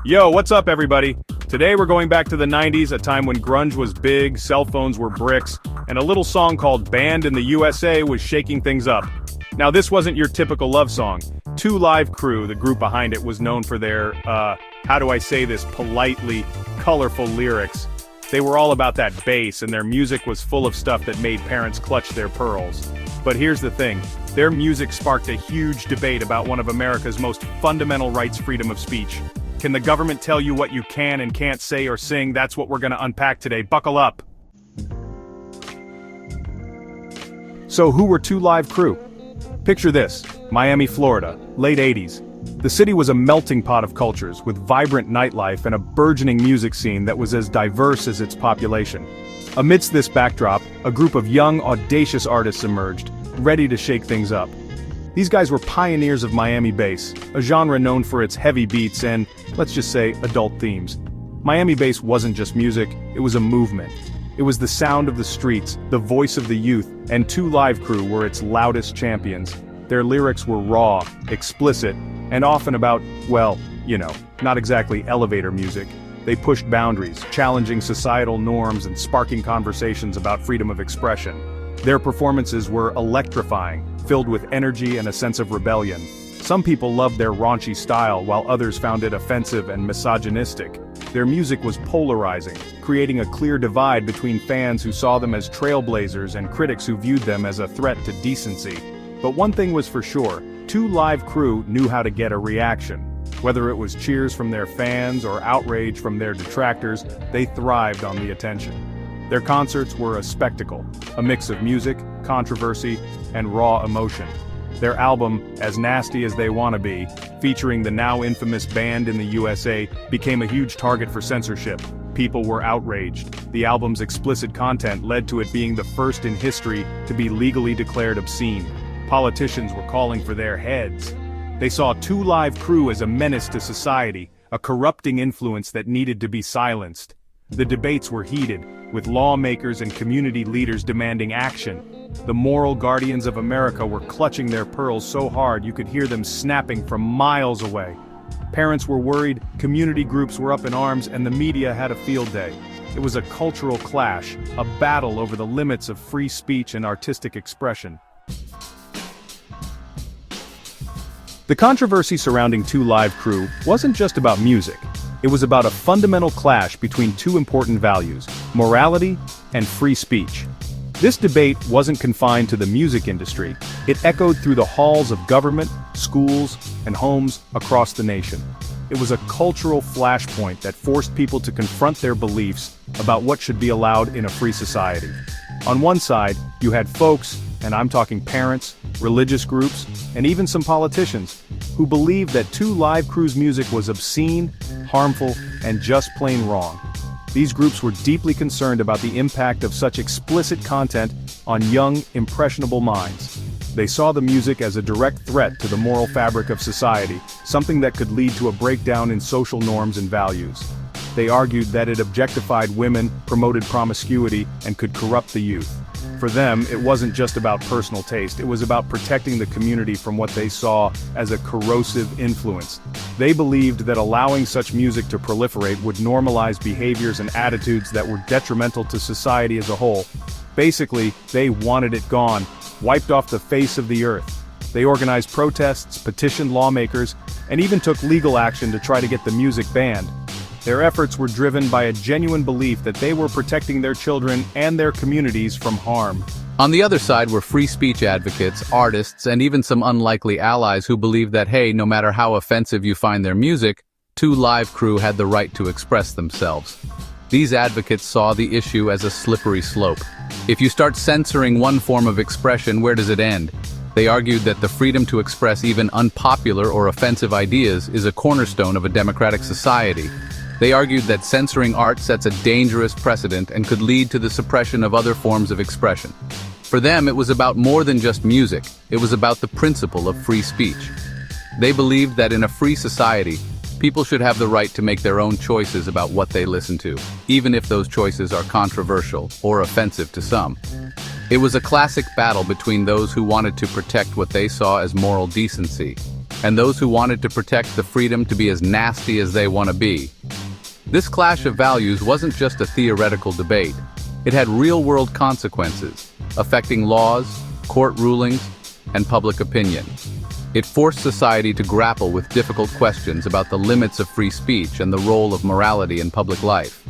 Yo, what's up everybody? Today we're going back to the 90s, a time when grunge was big, cell phones were bricks, and a little song called Banned in the USA was shaking things up. Now this wasn't your typical love song. Two Live Crew, the group behind it, was known for their, how do I say this politely, colorful lyrics. They were all about that bass, and their music was full of stuff that made parents clutch their pearls. But here's the thing, their music sparked a huge debate about one of America's most fundamental rights, freedom of speech. Can the government tell you what you can and can't say or sing? That's what we're gonna unpack today. Buckle up. So who were Two Live Crew? Picture this, Miami, Florida, late 80s. The city was a melting pot of cultures, with vibrant nightlife and a burgeoning music scene that was as diverse as its population. Amidst this backdrop, a group of young, audacious artists emerged, ready to shake things up. These guys were pioneers of Miami bass, a genre known for its heavy beats and, let's just say, adult themes. Miami bass wasn't just music, it was a movement. It was the sound of the streets, the voice of the youth, and Two Live Crew were its loudest champions. Their lyrics were raw, explicit, and often about, well, you know, not exactly elevator music. They pushed boundaries, challenging societal norms and sparking conversations about freedom of expression. Their performances were electrifying, filled with energy and a sense of rebellion. Some people loved their raunchy style while others found it offensive and misogynistic. Their music was polarizing, creating a clear divide between fans who saw them as trailblazers and critics who viewed them as a threat to decency. But one thing was for sure, Two Live Crew knew how to get a reaction. Whether it was cheers from their fans or outrage from their detractors, they thrived on the attention. Their concerts were a spectacle, a mix of music, controversy, and raw emotion. Their album, As Nasty as They Wanna Be, featuring the now infamous Banned in the USA, became a huge target for censorship. People were outraged. The album's explicit content led to it being the first in history to be legally declared obscene. Politicians were calling for their heads. They saw Two Live Crew as a menace to society, a corrupting influence that needed to be silenced. The debates were heated, with lawmakers and community leaders demanding action. The moral guardians of America were clutching their pearls so hard you could hear them snapping from miles away. Parents were worried, community groups were up in arms, and the media had a field day. It was a cultural clash, a battle over the limits of free speech and artistic expression. The controversy surrounding Two Live Crew wasn't just about music. It was about a fundamental clash between two important values, morality and free speech. This debate wasn't confined to the music industry. It echoed through the halls of government, schools, and homes across the nation. It was a cultural flashpoint that forced people to confront their beliefs about what should be allowed in a free society. On one side, you had folks, and I'm talking parents, religious groups, and even some politicians, who believed that Two Live Crew's music was obscene, harmful, and just plain wrong. These groups were deeply concerned about the impact of such explicit content on young, impressionable minds. They saw the music as a direct threat to the moral fabric of society, something that could lead to a breakdown in social norms and values. They argued that it objectified women, promoted promiscuity, and could corrupt the youth. For them, it wasn't just about personal taste, it was about protecting the community from what they saw as a corrosive influence. They believed that allowing such music to proliferate would normalize behaviors and attitudes that were detrimental to society as a whole. Basically, they wanted it gone, wiped off the face of the earth. They organized protests, petitioned lawmakers, and even took legal action to try to get the music banned. Their efforts were driven by a genuine belief that they were protecting their children and their communities from harm. On the other side were free speech advocates, artists, and even some unlikely allies who believed that, hey, no matter how offensive you find their music, Two Live Crew had the right to express themselves. These advocates saw the issue as a slippery slope. If you start censoring one form of expression, where does it end? They argued that the freedom to express even unpopular or offensive ideas is a cornerstone of a democratic society. They argued that censoring art sets a dangerous precedent and could lead to the suppression of other forms of expression. For them, it was about more than just music, it was about the principle of free speech. They believed that in a free society, people should have the right to make their own choices about what they listen to, even if those choices are controversial or offensive to some. It was a classic battle between those who wanted to protect what they saw as moral decency and those who wanted to protect the freedom to be as nasty as they want to be. This clash of values wasn't just a theoretical debate. It had real-world consequences, affecting laws, court rulings, and public opinion. It forced society to grapple with difficult questions about the limits of free speech and the role of morality in public life.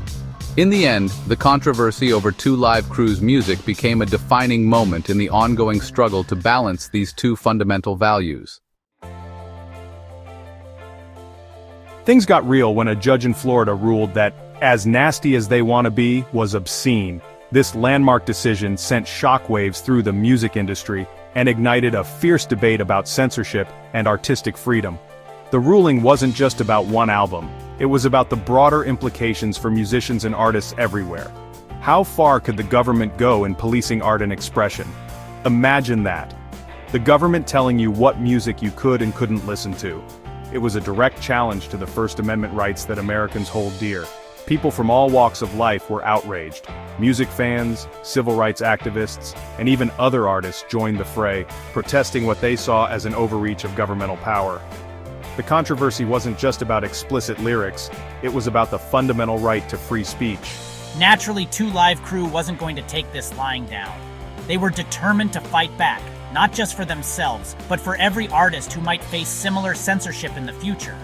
In the end, the controversy over Two Live Crew's music became a defining moment in the ongoing struggle to balance these two fundamental values. Things got real when a judge in Florida ruled that "As Nasty as They Wanna Be" was obscene. This landmark decision sent shockwaves through the music industry and ignited a fierce debate about censorship and artistic freedom. The ruling wasn't just about one album, it was about the broader implications for musicians and artists everywhere. How far could the government go in policing art and expression? Imagine that. The government telling you what music you could and couldn't listen to. It was a direct challenge to the First Amendment rights that Americans hold dear. People from all walks of life were outraged. Music fans, civil rights activists, and even other artists joined the fray, protesting what they saw as an overreach of governmental power. The controversy wasn't just about explicit lyrics, it was about the fundamental right to free speech. Naturally, Two Live Crew wasn't going to take this lying down. They were determined to fight back, not just for themselves, but for every artist who might face similar censorship in the future.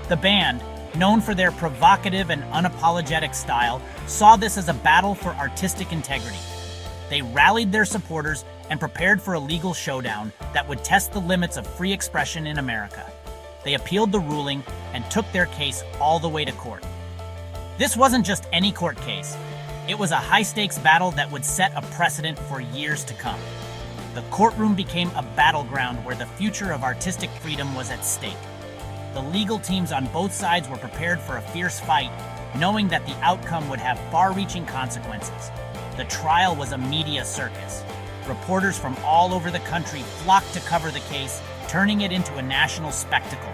The band, known for their provocative and unapologetic style, saw this as a battle for artistic integrity. They rallied their supporters and prepared for a legal showdown that would test the limits of free expression in America. They appealed the ruling and took their case all the way to court. This wasn't just any court case. It was a high-stakes battle that would set a precedent for years to come. The courtroom became a battleground where the future of artistic freedom was at stake. The legal teams on both sides were prepared for a fierce fight, knowing that the outcome would have far-reaching consequences. The trial was a media circus. Reporters from all over the country flocked to cover the case, turning it into a national spectacle.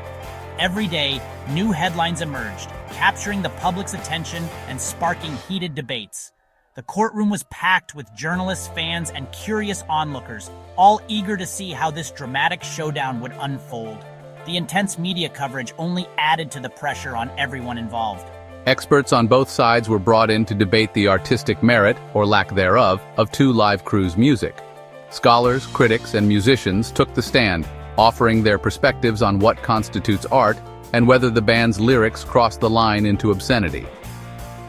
Every day, new headlines emerged, capturing the public's attention and sparking heated debates. The courtroom was packed with journalists, fans, and curious onlookers, all eager to see how this dramatic showdown would unfold. The intense media coverage only added to the pressure on everyone involved. Experts on both sides were brought in to debate the artistic merit, or lack thereof, of Two Live Crew's music. Scholars, critics, and musicians took the stand, offering their perspectives on what constitutes art and whether the band's lyrics crossed the line into obscenity.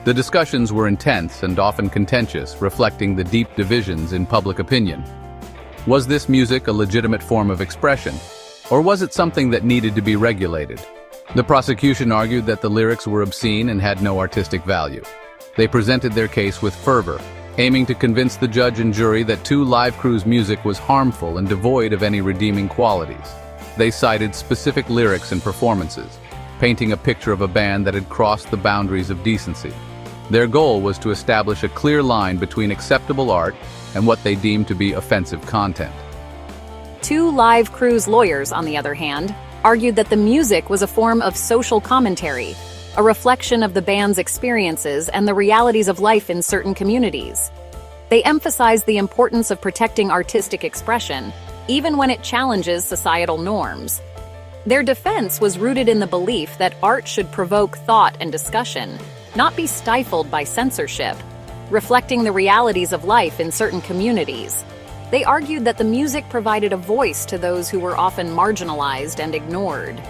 The discussions were intense and often contentious, reflecting the deep divisions in public opinion. Was this music a legitimate form of expression, or was it something that needed to be regulated? The prosecution argued that the lyrics were obscene and had no artistic value. They presented their case with fervor, aiming to convince the judge and jury that Two Live Crew's music was harmful and devoid of any redeeming qualities. They cited specific lyrics and performances, painting a picture of a band that had crossed the boundaries of decency. Their goal was to establish a clear line between acceptable art and what they deemed to be offensive content. Two Live Crew's lawyers, on the other hand, argued that the music was a form of social commentary, a reflection of the band's experiences and the realities of life in certain communities. They emphasized the importance of protecting artistic expression, even when it challenges societal norms. Their defense was rooted in the belief that art should provoke thought and discussion, not be stifled by censorship, reflecting the realities of life in certain communities. They argued that the music provided a voice to those who were often marginalized and ignored.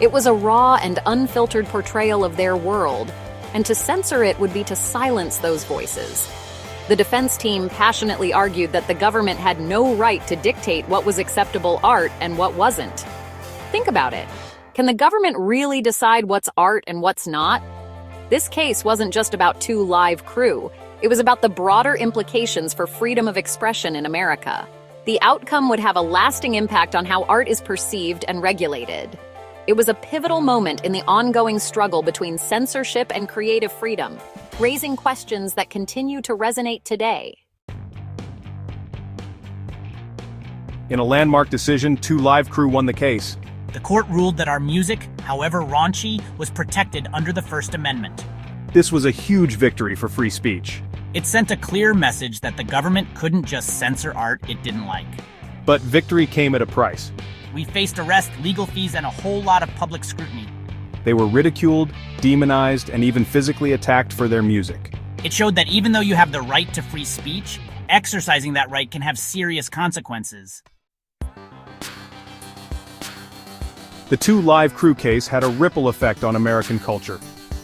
It was a raw and unfiltered portrayal of their world, and to censor it would be to silence those voices. The defense team passionately argued that the government had no right to dictate what was acceptable art and what wasn't. Think about it. Can the government really decide what's art and what's not? This case wasn't just about Two Live Crew. It was about the broader implications for freedom of expression in America. The outcome would have a lasting impact on how art is perceived and regulated. It was a pivotal moment in the ongoing struggle between censorship and creative freedom, raising questions that continue to resonate today. In a landmark decision, Two Live Crew won the case. The court ruled that our music, however raunchy, was protected under the First Amendment. This was a huge victory for free speech. It sent a clear message that the government couldn't just censor art it didn't like. But victory came at a price. We faced arrest, legal fees, and a whole lot of public scrutiny. They were ridiculed, demonized, and even physically attacked for their music. It showed that even though you have the right to free speech, exercising that right can have serious consequences. The 2 Live Crew case had a ripple effect on American culture.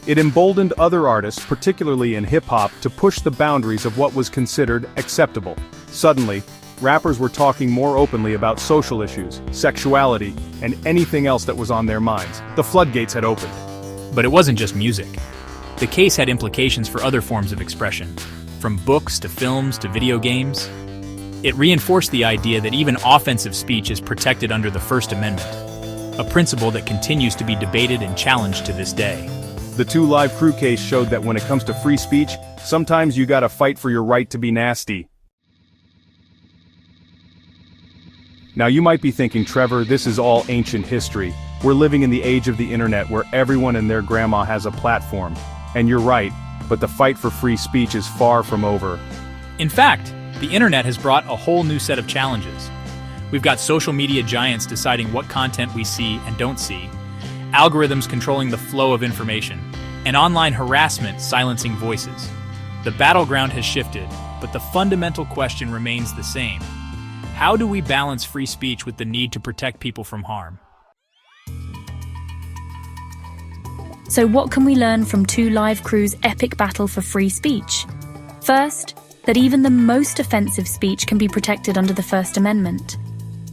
It emboldened other artists, particularly in hip-hop, to push the boundaries of what was considered acceptable. Suddenly, rappers were talking more openly about social issues, sexuality, and anything else that was on their minds. The floodgates had opened. But it wasn't just music. The case had implications for other forms of expression, from books to films to video games. It reinforced the idea that even offensive speech is protected under the First Amendment, a principle that continues to be debated and challenged to this day. The 2 Live Crew case showed that when it comes to free speech, sometimes you gotta fight for your right to be nasty. Now you might be thinking, Trevor, this is all ancient history. We're living in the age of the internet where everyone and their grandma has a platform. And you're right, but the fight for free speech is far from over. In fact, the internet has brought a whole new set of challenges. We've got social media giants deciding what content we see and don't see, algorithms controlling the flow of information, and online harassment silencing voices. The battleground has shifted, but the fundamental question remains the same. How do we balance free speech with the need to protect people from harm? So what can we learn from 2 Live Crew's epic battle for free speech? First, that even the most offensive speech can be protected under the First Amendment.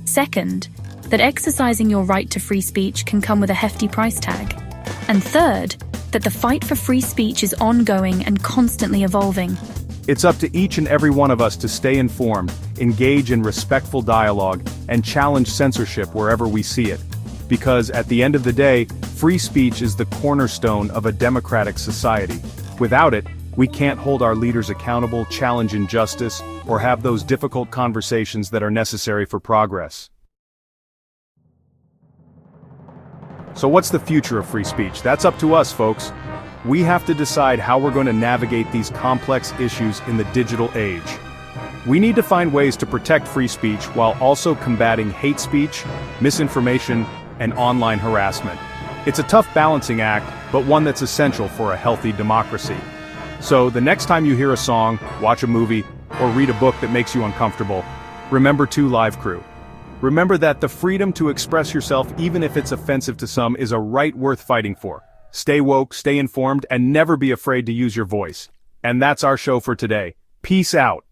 Second, that exercising your right to free speech can come with a hefty price tag. And third, that the fight for free speech is ongoing and constantly evolving. It's up to each and every one of us to stay informed, engage in respectful dialogue, and challenge censorship wherever we see it. Because at the end of the day, free speech is the cornerstone of a democratic society. Without it, we can't hold our leaders accountable, challenge injustice, or have those difficult conversations that are necessary for progress. So what's the future of free speech? That's up to us, folks. We have to decide how we're going to navigate these complex issues in the digital age. We need to find ways to protect free speech while also combating hate speech, misinformation, and online harassment. It's a tough balancing act, but one that's essential for a healthy democracy. So the next time you hear a song, watch a movie, or read a book that makes you uncomfortable, remember 2 Live Crew. Remember that the freedom to express yourself, even if it's offensive to some, is a right worth fighting for. Stay woke, stay informed, and never be afraid to use your voice. And that's our show for today. Peace out.